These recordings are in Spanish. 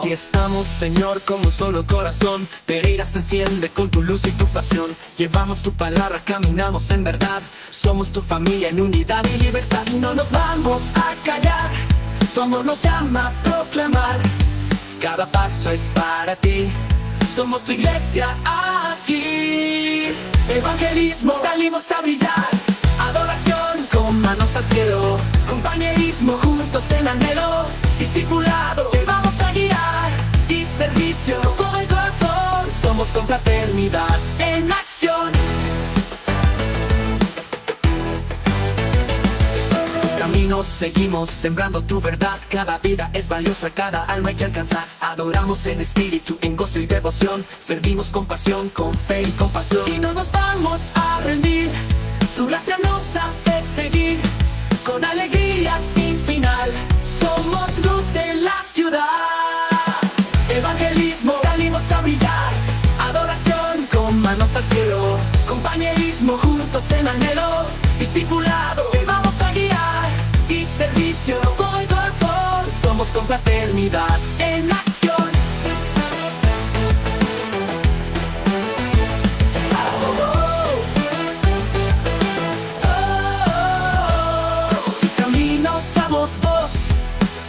Aquí estamos, Señor, con un solo corazón. Pereira se enciende con tu luz y tu pasión. Llevamos tu palabra, caminamos en verdad. Somos tu familia en unidad y libertad. No nos vamos a callar, tu amor nos llama a proclamar. Cada paso es para ti, somos tu iglesia aquí. Evangelismo, salimos a brillar. Adoración con manos al cielo. Compañerismo juntos en anhelo. Discipulado, te vamos a guiar. Y servicio con todo el corazón. Somos confraternidad en acción. Tus caminos seguimos sembrando tu verdad. Cada vida es valiosa, cada alma hay que alcanzar. Adoramos en espíritu, en gozo y devoción. Servimos con pasión, con fe y compasión. Y no nos vamos a rendir. Tu gracia nos hace seguir con alegría sin final. Somos luz en la ciudad. Evangelismo, salimos a brillar. Adoración con manos al cielo. Compañerismo juntos en anhelo. Discipulado, te vamos a guiar. Y servicio con el corazón. Somos confraternidad en acción.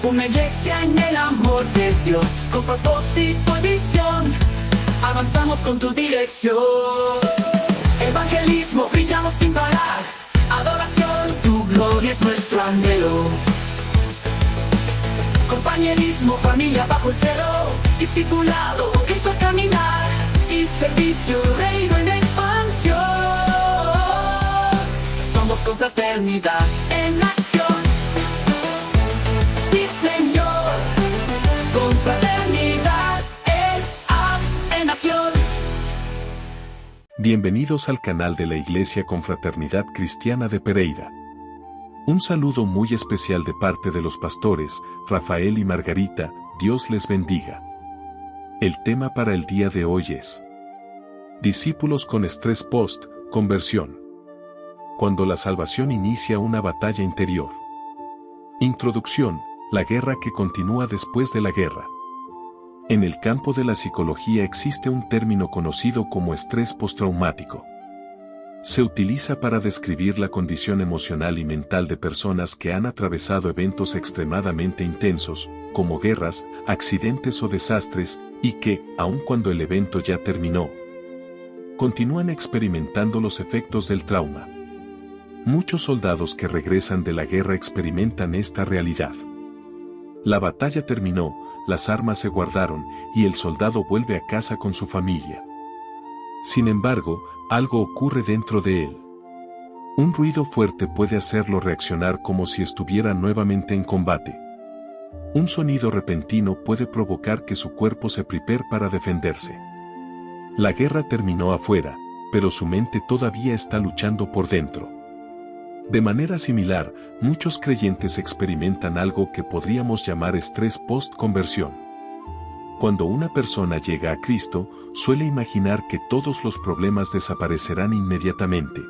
Una iglesia en el amor de Dios, con propósito y visión, avanzamos con tu dirección. Evangelismo, brillamos sin parar. Adoración, tu gloria es nuestro anhelo. Compañerismo, familia bajo el cielo. Discipulado, con Cristo al caminar. Y servicio, reino en expansión. Somos confraternidad en acción. Sí, Señor, confraternidad en acción. Bienvenidos al canal de la Iglesia Confraternidad Cristiana de Pereira. Un saludo muy especial de parte de los pastores, Rafael y Margarita, Dios les bendiga. El tema para el día de hoy es discípulos con estrés post-conversión. Cuando la salvación inicia una batalla interior. Introducción. La guerra que continúa después de la guerra. En el campo de la psicología existe un término conocido como estrés postraumático. Se utiliza para describir la condición emocional y mental de personas que han atravesado eventos extremadamente intensos, como guerras, accidentes o desastres, y que, aun cuando el evento ya terminó, continúan experimentando los efectos del trauma. Muchos soldados que regresan de la guerra experimentan esta realidad. La batalla terminó, las armas se guardaron, y el soldado vuelve a casa con su familia. Sin embargo, algo ocurre dentro de él. Un ruido fuerte puede hacerlo reaccionar como si estuviera nuevamente en combate. Un sonido repentino puede provocar que su cuerpo se prepare para defenderse. La guerra terminó afuera, pero su mente todavía está luchando por dentro. De manera similar, muchos creyentes experimentan algo que podríamos llamar estrés post-conversión. Cuando una persona llega a Cristo, suele imaginar que todos los problemas desaparecerán inmediatamente.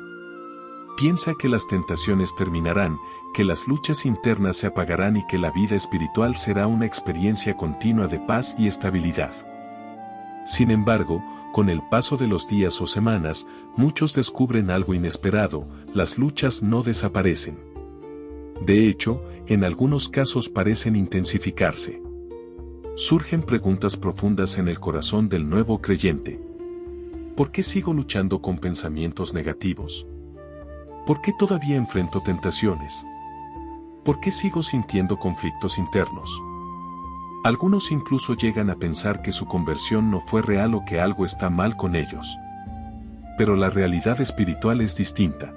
Piensa que las tentaciones terminarán, que las luchas internas se apagarán y que la vida espiritual será una experiencia continua de paz y estabilidad. Sin embargo, con el paso de los días o semanas, muchos descubren algo inesperado: las luchas no desaparecen. De hecho, en algunos casos parecen intensificarse. Surgen preguntas profundas en el corazón del nuevo creyente. ¿Por qué sigo luchando con pensamientos negativos? ¿Por qué todavía enfrento tentaciones? ¿Por qué sigo sintiendo conflictos internos? Algunos incluso llegan a pensar que su conversión no fue real o que algo está mal con ellos. Pero la realidad espiritual es distinta.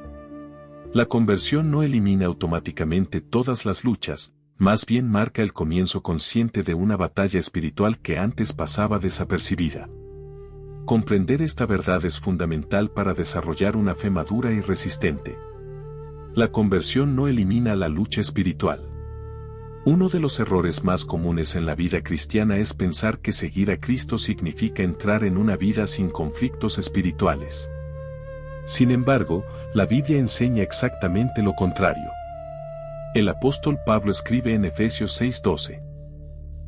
La conversión no elimina automáticamente todas las luchas, más bien marca el comienzo consciente de una batalla espiritual que antes pasaba desapercibida. Comprender esta verdad es fundamental para desarrollar una fe madura y resistente. La conversión no elimina la lucha espiritual. Uno de los errores más comunes en la vida cristiana es pensar que seguir a Cristo significa entrar en una vida sin conflictos espirituales. Sin embargo, la Biblia enseña exactamente lo contrario. El apóstol Pablo escribe en Efesios 6:12: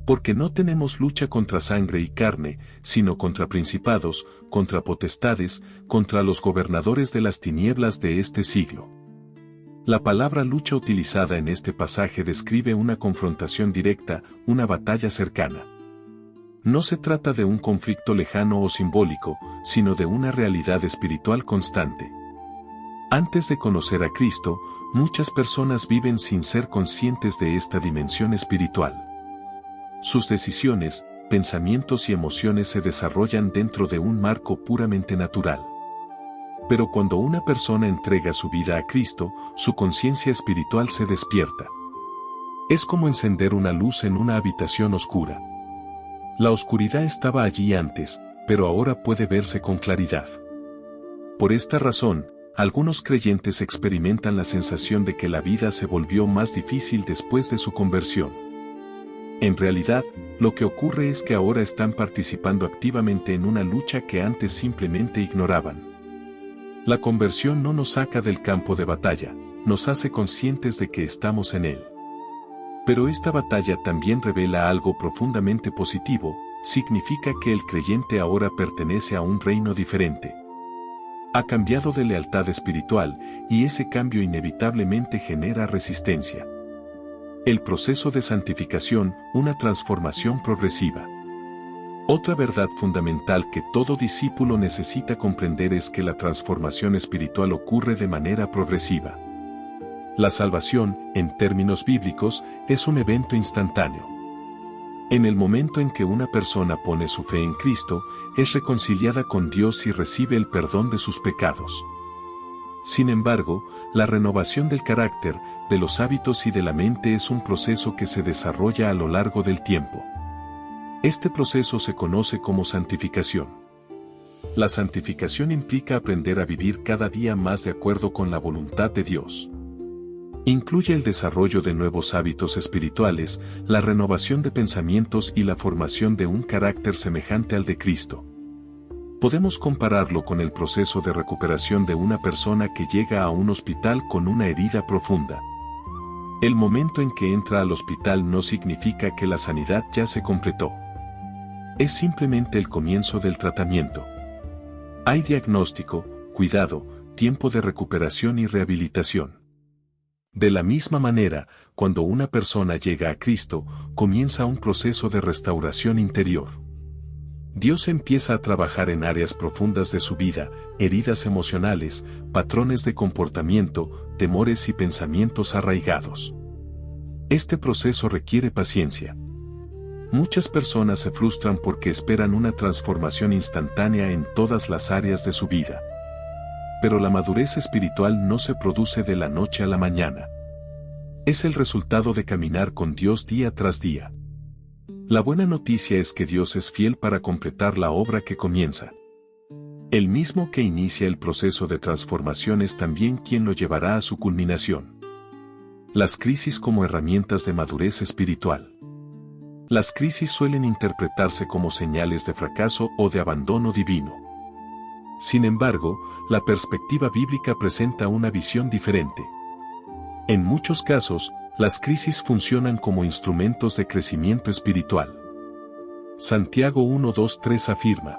Porque no tenemos lucha contra sangre y carne, sino contra principados, contra potestades, contra los gobernadores de las tinieblas de este siglo. La palabra lucha utilizada en este pasaje describe una confrontación directa, una batalla cercana. No se trata de un conflicto lejano o simbólico, sino de una realidad espiritual constante. Antes de conocer a Cristo, muchas personas viven sin ser conscientes de esta dimensión espiritual. Sus decisiones, pensamientos y emociones se desarrollan dentro de un marco puramente natural. Pero cuando una persona entrega su vida a Cristo, su conciencia espiritual se despierta. Es como encender una luz en una habitación oscura. La oscuridad estaba allí antes, pero ahora puede verse con claridad. Por esta razón, algunos creyentes experimentan la sensación de que la vida se volvió más difícil después de su conversión. En realidad, lo que ocurre es que ahora están participando activamente en una lucha que antes simplemente ignoraban. La conversión no nos saca del campo de batalla, nos hace conscientes de que estamos en él. Pero esta batalla también revela algo profundamente positivo, significa que el creyente ahora pertenece a un reino diferente. Ha cambiado de lealtad espiritual, y ese cambio inevitablemente genera resistencia. El proceso de santificación, una transformación progresiva. Otra verdad fundamental que todo discípulo necesita comprender es que la transformación espiritual ocurre de manera progresiva. La salvación, en términos bíblicos, es un evento instantáneo. En el momento en que una persona pone su fe en Cristo, es reconciliada con Dios y recibe el perdón de sus pecados. Sin embargo, la renovación del carácter, de los hábitos y de la mente es un proceso que se desarrolla a lo largo del tiempo. Este proceso se conoce como santificación. La santificación implica aprender a vivir cada día más de acuerdo con la voluntad de Dios. Incluye el desarrollo de nuevos hábitos espirituales, la renovación de pensamientos y la formación de un carácter semejante al de Cristo. Podemos compararlo con el proceso de recuperación de una persona que llega a un hospital con una herida profunda. El momento en que entra al hospital no significa que la sanidad ya se completó. Es simplemente el comienzo del tratamiento. Hay diagnóstico, cuidado, tiempo de recuperación y rehabilitación. De la misma manera, cuando una persona llega a Cristo, comienza un proceso de restauración interior. Dios empieza a trabajar en áreas profundas de su vida, heridas emocionales, patrones de comportamiento, temores y pensamientos arraigados. Este proceso requiere paciencia. Muchas personas se frustran porque esperan una transformación instantánea en todas las áreas de su vida. Pero la madurez espiritual no se produce de la noche a la mañana. Es el resultado de caminar con Dios día tras día. La buena noticia es que Dios es fiel para completar la obra que comienza. El mismo que inicia el proceso de transformación es también quien lo llevará a su culminación. Las crisis como herramientas de madurez espiritual. Las crisis suelen interpretarse como señales de fracaso o de abandono divino. Sin embargo, la perspectiva bíblica presenta una visión diferente. En muchos casos, las crisis funcionan como instrumentos de crecimiento espiritual. Santiago 1:2-3 afirma: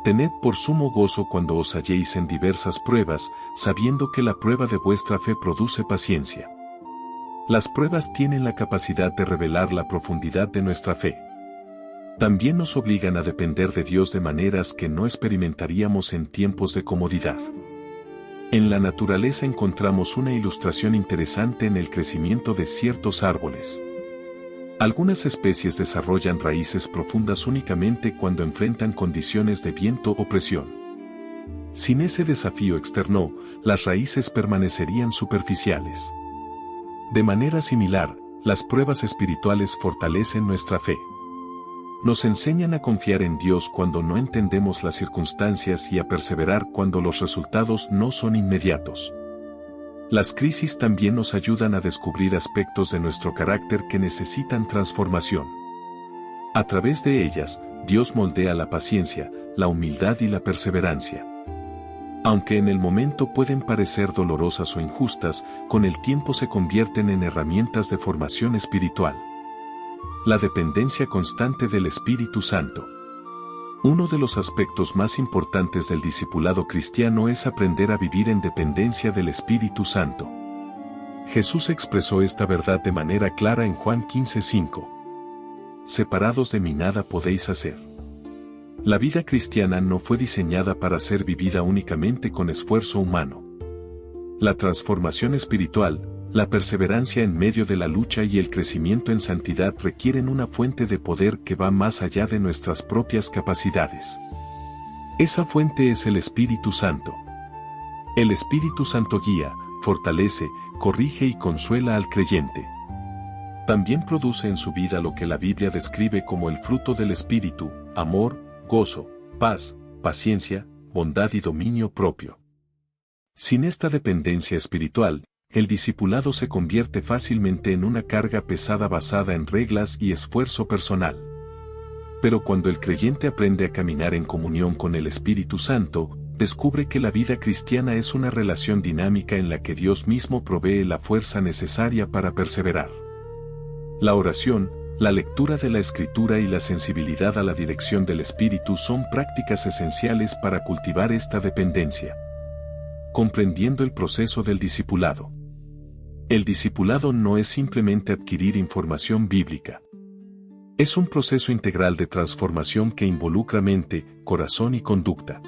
Tened por sumo gozo cuando os halléis en diversas pruebas, sabiendo que la prueba de vuestra fe produce paciencia. Las pruebas tienen la capacidad de revelar la profundidad de nuestra fe. También nos obligan a depender de Dios de maneras que no experimentaríamos en tiempos de comodidad. En la naturaleza encontramos una ilustración interesante en el crecimiento de ciertos árboles. Algunas especies desarrollan raíces profundas únicamente cuando enfrentan condiciones de viento o presión. Sin ese desafío externo, las raíces permanecerían superficiales. De manera similar, las pruebas espirituales fortalecen nuestra fe. Nos enseñan a confiar en Dios cuando no entendemos las circunstancias y a perseverar cuando los resultados no son inmediatos. Las crisis también nos ayudan a descubrir aspectos de nuestro carácter que necesitan transformación. A través de ellas, Dios moldea la paciencia, la humildad y la perseverancia. Aunque en el momento pueden parecer dolorosas o injustas, con el tiempo se convierten en herramientas de formación espiritual. La dependencia constante del Espíritu Santo. Uno de los aspectos más importantes del discipulado cristiano es aprender a vivir en dependencia del Espíritu Santo. Jesús expresó esta verdad de manera clara en Juan 15:5. Separados de mí nada podéis hacer. La vida cristiana no fue diseñada para ser vivida únicamente con esfuerzo humano. La transformación espiritual, la perseverancia en medio de la lucha y el crecimiento en santidad requieren una fuente de poder que va más allá de nuestras propias capacidades. Esa fuente es el Espíritu Santo. El Espíritu Santo guía, fortalece, corrige y consuela al creyente. También produce en su vida lo que la Biblia describe como el fruto del Espíritu: amor, gozo, paz, paciencia, bondad y dominio propio. Sin esta dependencia espiritual, el discipulado se convierte fácilmente en una carga pesada basada en reglas y esfuerzo personal. Pero cuando el creyente aprende a caminar en comunión con el Espíritu Santo, descubre que la vida cristiana es una relación dinámica en la que Dios mismo provee la fuerza necesaria para perseverar. La oración, la lectura de la Escritura y la sensibilidad a la dirección del Espíritu son prácticas esenciales para cultivar esta dependencia. Comprendiendo el proceso del discipulado. El discipulado no es simplemente adquirir información bíblica. Es un proceso integral de transformación que involucra mente, corazón y conducta.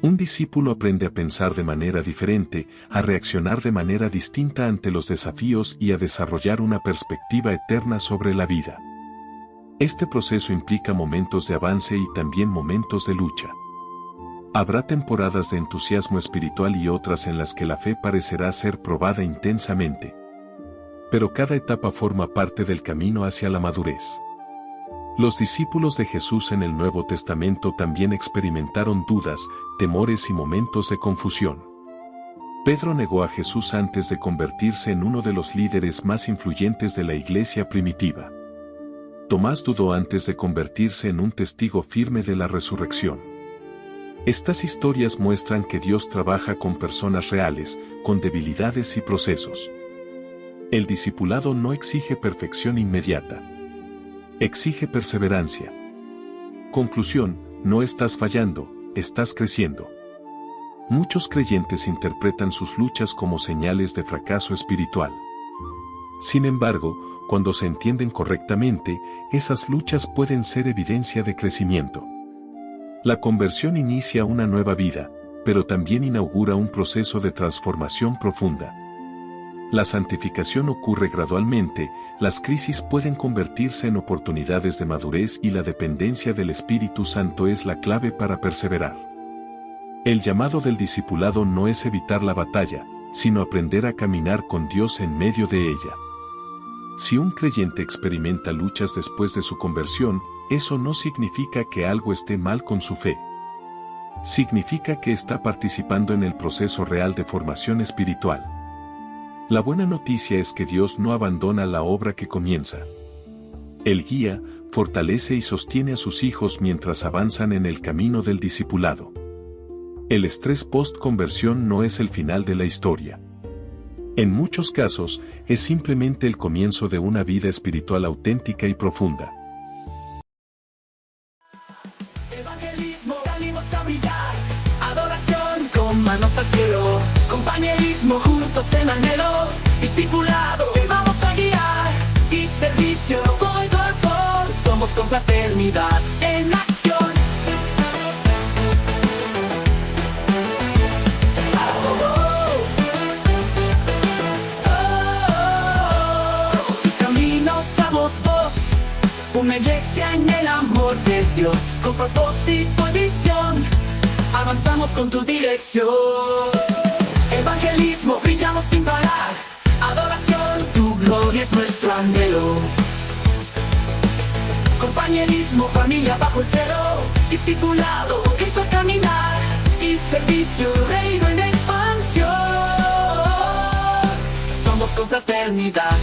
Un discípulo aprende a pensar de manera diferente, a reaccionar de manera distinta ante los desafíos y a desarrollar una perspectiva eterna sobre la vida. Este proceso implica momentos de avance y también momentos de lucha. Habrá temporadas de entusiasmo espiritual y otras en las que la fe parecerá ser probada intensamente. Pero cada etapa forma parte del camino hacia la madurez. Los discípulos de Jesús en el Nuevo Testamento también experimentaron dudas, temores y momentos de confusión. Pedro negó a Jesús antes de convertirse en uno de los líderes más influyentes de la iglesia primitiva. Tomás dudó antes de convertirse en un testigo firme de la resurrección. Estas historias muestran que Dios trabaja con personas reales, con debilidades y procesos. El discipulado no exige perfección inmediata. Exige perseverancia. Conclusión: no estás fallando, estás creciendo. Muchos creyentes interpretan sus luchas como señales de fracaso espiritual. Sin embargo, cuando se entienden correctamente, esas luchas pueden ser evidencia de crecimiento. La conversión inicia una nueva vida, pero también inaugura un proceso de transformación profunda. La santificación ocurre gradualmente, las crisis pueden convertirse en oportunidades de madurez y la dependencia del Espíritu Santo es la clave para perseverar. El llamado del discipulado no es evitar la batalla, sino aprender a caminar con Dios en medio de ella. Si un creyente experimenta luchas después de su conversión, eso no significa que algo esté mal con su fe. Significa que está participando en el proceso real de formación espiritual. La buena noticia es que Dios no abandona la obra que comienza. Él guía, fortalece y sostiene a sus hijos mientras avanzan en el camino del discipulado. El estrés post-conversión no es el final de la historia. En muchos casos, es simplemente el comienzo de una vida espiritual auténtica y profunda. Evangelismo, salimos a brillar. Adoración con manos al cielo. Compañerismo juntos en anhelo. Discipulado, te vamos a guiar. Y servicio con corazón. Somos confraternidad en acción. Tus caminos a vos. Una iglesia en el amor de Dios, con propósito y visión, avanzamos con tu dirección. Evangelismo, brillamos sin parar. Adoración, tu gloria es nuestro anhelo. Compañerismo, familia bajo el cielo. Discipulado, Cristo al caminar. Y servicio, reino en expansión. Somos confraternidad.